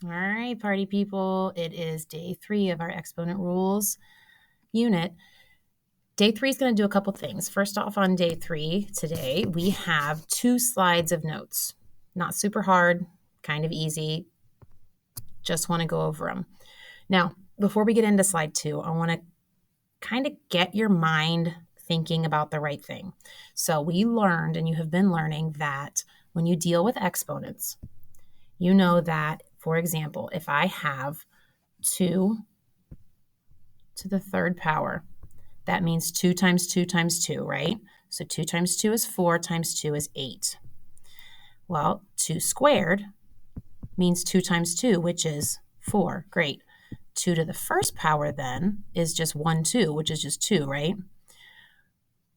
All right, party people, it is day 3 of our Exponent Rules unit. Day 3 is going to do a couple things. First off, on day 3 today, we have 2 slides of notes. Not super hard, kind of easy. Just want to go over them. Now, before we get into slide 2, I want to kind of get your mind thinking about the right thing. So we learned, and you have been learning, that when you deal with exponents, you know that, for example, if I have 2 to the third power, that means 2 times 2 times 2, right? So 2 times 2 is 4, times 2 is 8. Well, 2 squared means 2 times 2, which is 4. Great. 2 to the first power then is just 1, 2, which is just 2, right?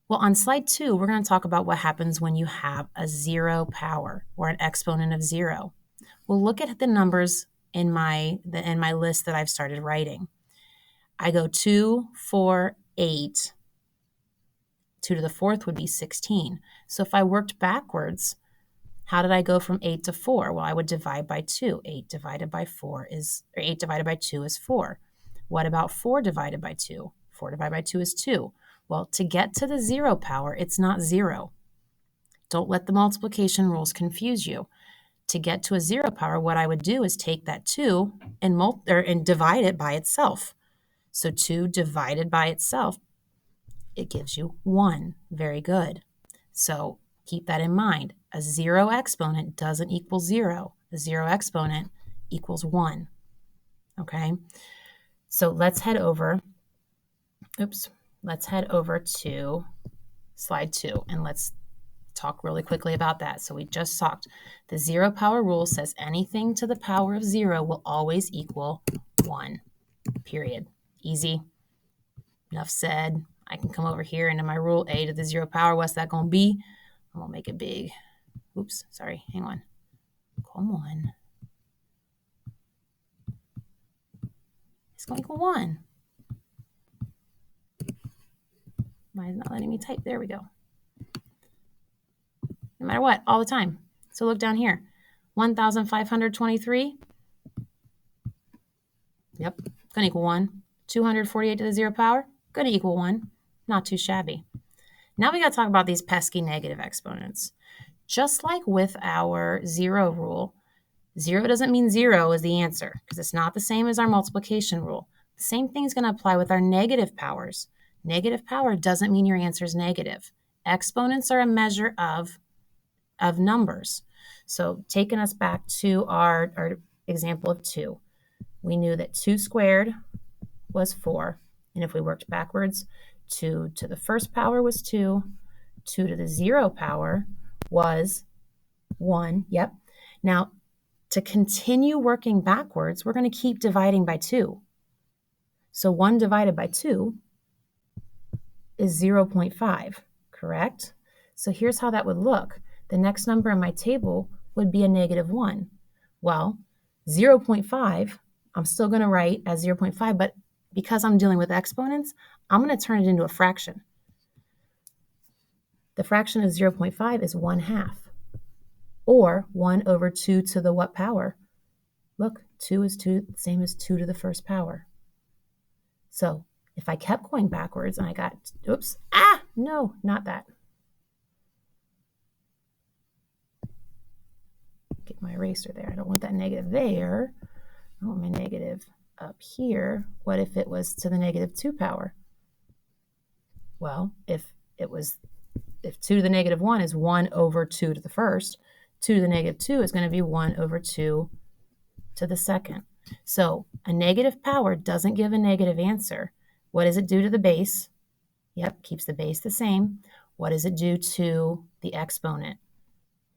Well, on slide 2, we're going to talk about what happens when you have a 0 power or an exponent of 0. Well, look at the numbers in my list that I've started writing. I go 2, 4, 8. 2 to the fourth would be 16. So if I worked backwards, how did I go from 8 to 4? Well, I would divide by 2. 8 divided by 2 is 4. What about 4 divided by 2? 4 divided by 2 is 2. Well, to get to the 0 power, it's not 0. Don't let the multiplication rules confuse you. To get to a 0 power, what I would do is take that 2 and divide it by itself. So 2 divided by itself, it gives you 1. Very good. So keep that in mind. A 0 exponent doesn't equal 0. A 0 exponent equals 1. Okay? So let's head over to slide 2, and let's talk really quickly about that. So we just talked. The 0 power rule says anything to the power of 0 will always equal 1. Period. Easy. Enough said. I can come over here into my rule, a to the 0 power. What's that going to be? I'm going to make it big. Oops, sorry. Hang on. Come on. It's going to equal 1. Why is it not letting me type? There we go. No matter what, all the time. So look down here. 1,523. Yep, going to equal 1. 248 to the 0 power. Going to equal 1. Not too shabby. Now we got to talk about these pesky negative exponents. Just like with our 0 rule, 0 doesn't mean 0 is the answer because it's not the same as our multiplication rule. The same thing is going to apply with our negative powers. Negative power doesn't mean your answer is negative. Exponents are a measure of numbers. So taking us back to our example of 2, we knew that 2 squared was 4. And if we worked backwards, 2 to the first power was 2. 2 to the 0 power was 1. Yep. Now, to continue working backwards, we're going to keep dividing by 2. So 1 divided by 2 is 0.5, correct? So here's how that would look. The next number in my table would be a negative 1. Well, 0.5, I'm still going to write as 0.5, but because I'm dealing with exponents, I'm going to turn it into a fraction. The fraction of 0.5 is 1/2, or 1 over 2 to the what power? Look, 2 is 2, same as 2 to the first power. So if I kept going backwards and I got, no, not that. Get my eraser there. I don't want that negative there. I want my negative up here. What if it was to the negative 2 power? Well, if 2 to the negative 1 is 1 over 2 to the first, 2 to the negative 2 is going to be 1 over 2 to the second. So a negative power doesn't give a negative answer. What does it do to the base? Yep, keeps the base the same. What does it do to the exponent?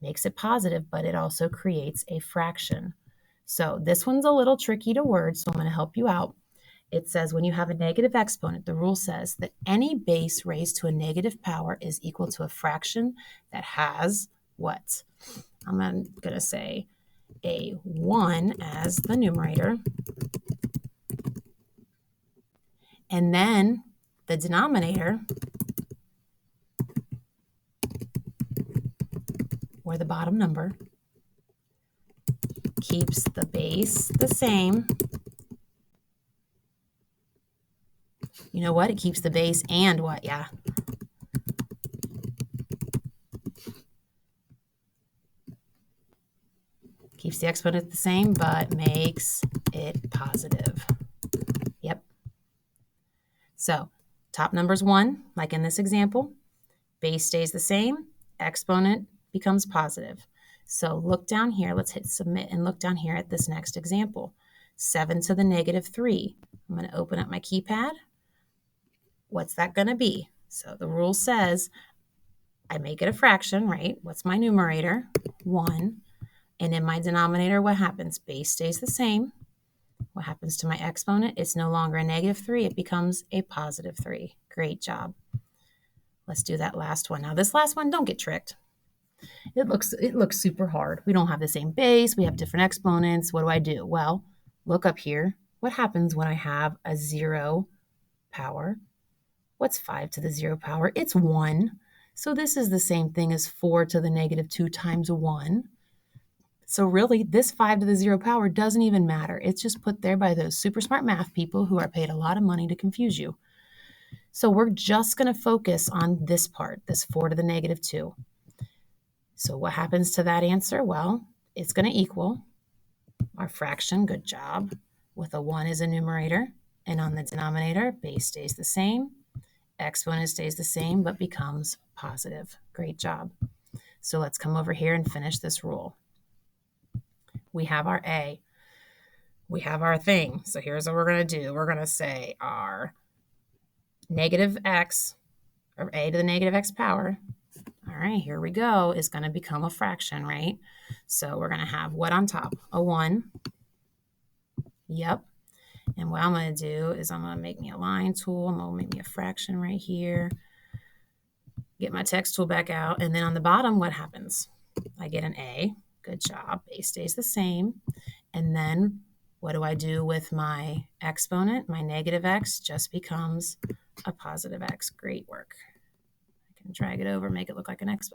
Makes it positive, but it also creates a fraction. So this one's a little tricky to word, so I'm going to help you out. It says when you have a negative exponent, the rule says that any base raised to a negative power is equal to a fraction that has what? I'm going to say a 1 as the numerator. And then the denominator, or the bottom number, keeps the base the same. You know what? It keeps the base and what? Yeah. Keeps the exponent the same, but makes it positive. Yep. So top number's 1, like in this example. Base stays the same. Exponent becomes positive. So look down here. Let's hit submit and look down here at this next example. 7 to the negative 3. I'm going to open up my keypad. What's that going to be? So the rule says I make it a fraction, right? What's my numerator? 1. And in my denominator, what happens? Base stays the same. What happens to my exponent? It's no longer a negative 3. It becomes a positive 3. Great job. Let's do that last one. Now this last one, don't get tricked. It looks super hard. We don't have the same base. We have different exponents. What do I do? Well, look up here. What happens when I have a 0 power? What's 5 to the 0 power? It's 1. So this is the same thing as 4 to the negative 2 times 1. So really, this 5 to the 0 power doesn't even matter. It's just put there by those super smart math people who are paid a lot of money to confuse you. So we're just going to focus on this part, this 4 to the negative 2. So what happens to that answer? Well, it's going to equal our fraction, good job, with a 1 as a numerator. And on the denominator, base stays the same. Exponent stays the same, but becomes positive. Great job. So let's come over here and finish this rule. We have our A. We have our thing. So here's what we're going to do. We're going to say our negative x, or a to the negative x power. All right, here we go, is going to become a fraction, right? So we're going to have what on top? A 1. Yep. And what I'm going to do is I'm going to make me a line tool. I'm going to make me a fraction right here. Get my text tool back out. And then on the bottom, what happens? I get an A. Good job. Base stays the same. And then what do I do with my exponent? My negative x just becomes a positive x. Great work. I can drag it over, make it look like an x.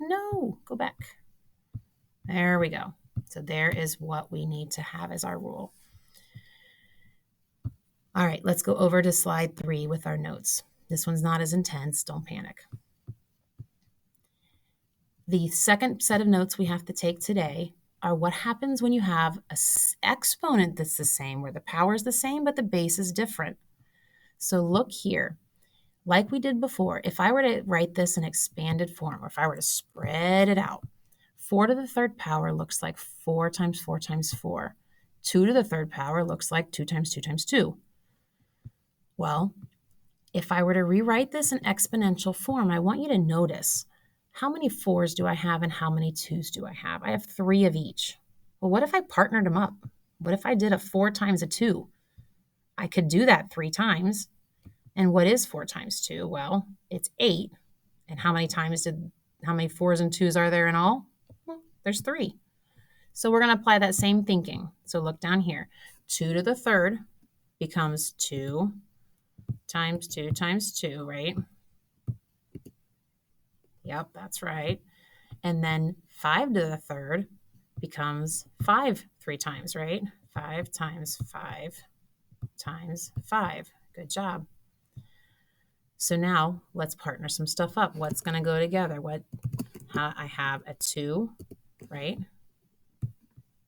No, go back. There we go. So there is what we need to have as our rule. All right, let's go over to slide 3 with our notes. This one's not as intense. Don't panic. The second set of notes we have to take today are what happens when you have an exponent that's the same, where the power is the same, but the base is different. So look here. Like we did before, if I were to write this in expanded form, or if I were to spread it out, 4 to the 3rd power looks like 4 times 4 times 4. 2 to the 3rd power looks like 2 times 2 times 2. Well, if I were to rewrite this in exponential form, I want you to notice, how many 4s do I have and how many 2s do I have? I have 3 of each. Well, what if I partnered them up? What if I did a 4 times a 2? I could do that 3 times. And what is 4 times 2? Well, it's 8. And how many 4s and 2s are there in all? Well, there's 3. So we're going to apply that same thinking. So look down here. 2 to the 3rd becomes 2 times 2 times 2, right? Yep, that's right. And then 5 to the 3rd becomes 5 3 times, right? 5 times 5 times 5. Good job. So now let's partner some stuff up. What's going to go together? I have a 2, right?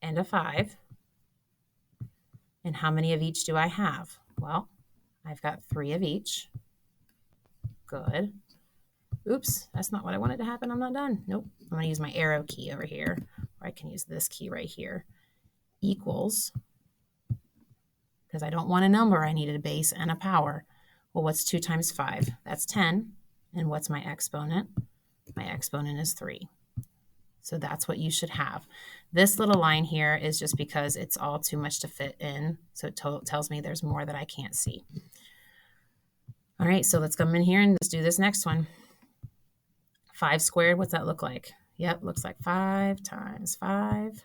And a 5. And how many of each do I have? Well, I've got 3 of each. Good. Oops, that's not what I wanted to happen. I'm not done. Nope. I'm going to use my arrow key over here, or I can use this key right here. Equals, because I don't want a number, I needed a base and a power. Well, what's 2 times 5? That's 10. And what's my exponent? My exponent is 3. So that's what you should have. This little line here is just because it's all too much to fit in. So it tells me there's more that I can't see. All right, so let's come in here and let's do this next one. 5 squared, what's that look like? Yep, looks like 5 times 5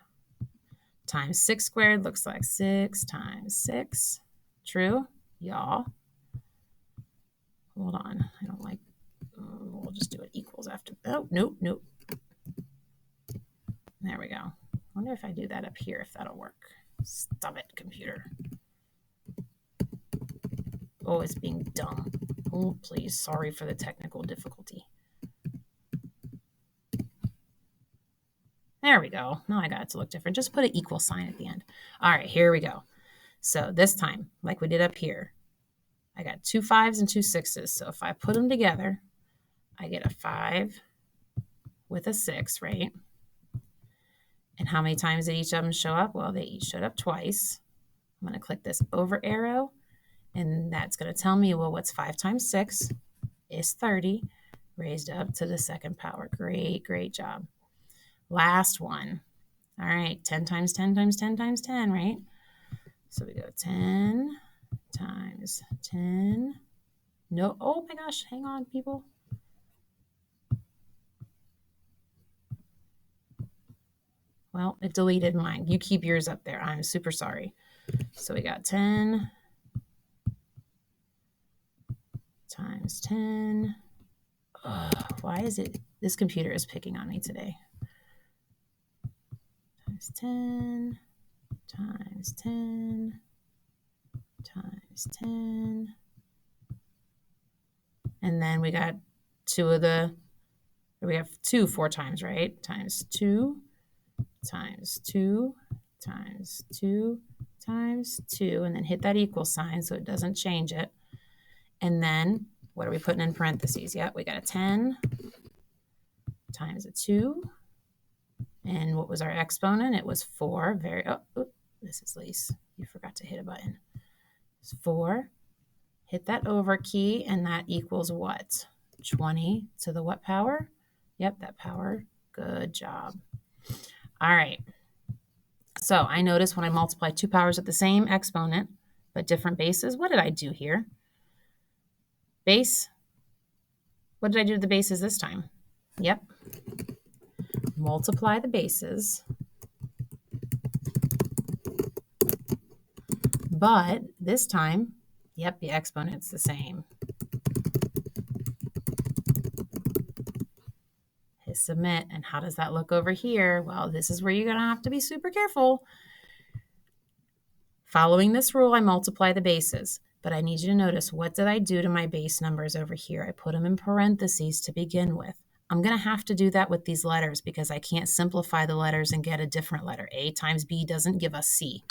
times 6 squared looks like 6 times 6. True, y'all? Hold on, I don't like, we'll just do it equals after. Oh, nope. There we go. wonder if I do that up here, if that'll work. Stop it, computer. Oh, it's being dumb. Oh, please. Sorry for the technical difficulty. There we go. Now I got it to look different. Just put an equal sign at the end. All right, here we go. So this time, like we did up here, I got 2 5s and 2 6s. So if I put them together, I get a 5 with a 6, right? And how many times did each of them show up? Well, they each showed up twice. I'm going to click this over arrow, and that's going to tell me, well, what's 5 times 6 is 30, raised up to the second power. Great job. Last one. All right, 10 times 10 times 10 times 10, right? So we go 10 times 10. No, oh my gosh, hang on, people. Well, it deleted mine. You keep yours up there. I'm super sorry. So we got 10 times 10. Why is it? This computer is picking on me today. Times 10 times 10 times 10. And then we got we have 2 4 times, right? Times 2 times 2 times 2 times 2, and then hit that equal sign so it doesn't change it. And then what are we putting in parentheses? Yep, we got a 10 times a 2. And what was our exponent? It was 4. This is Lise. You forgot to hit a button. It's 4. Hit that over key, and that equals what? 20 to the what power? Yep, that power. Good job. All right. So I notice when I multiply 2 powers at the same exponent, but different bases, what did I do here? Base. What did I do to the bases this time? Yep. Multiply the bases. But this time, yep, the exponent's the same. Hit submit. And how does that look over here? Well, this is where you're going to have to be super careful. Following this rule, I multiply the bases. But I need you to notice, what did I do to my base numbers over here? I put them in parentheses to begin with. I'm going to have to do that with these letters because I can't simplify the letters and get a different letter. A times B doesn't give us C.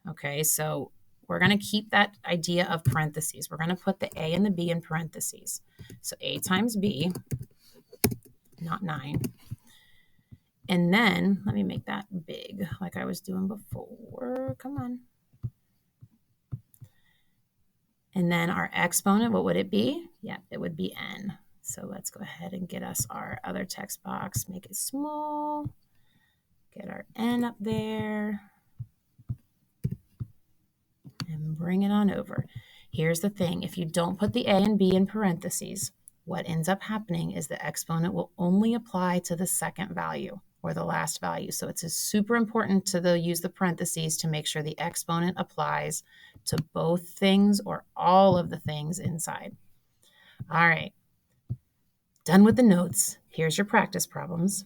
Okay, so we're going to keep that idea of parentheses. We're going to put the A and the B in parentheses. So A times B, not 9. And then, let me make that big like I was doing before. Come on. And then our exponent, what would it be? Yeah, it would be n. So let's go ahead and get us our other text box, make it small, get our n up there, and bring it on over. Here's the thing. If you don't put the a and b in parentheses, what ends up happening is the exponent will only apply to the second value or the last value. So it's super important to use the parentheses to make sure the exponent applies to both things or all of the things inside. All right. Done with the notes. Here's your practice problems.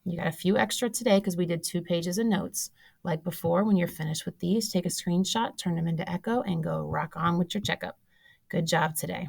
You got a few extra today because we did 2 pages of notes. Like before, when you're finished with these, take a screenshot, turn them into Echo, and go rock on with your checkup. Good job today.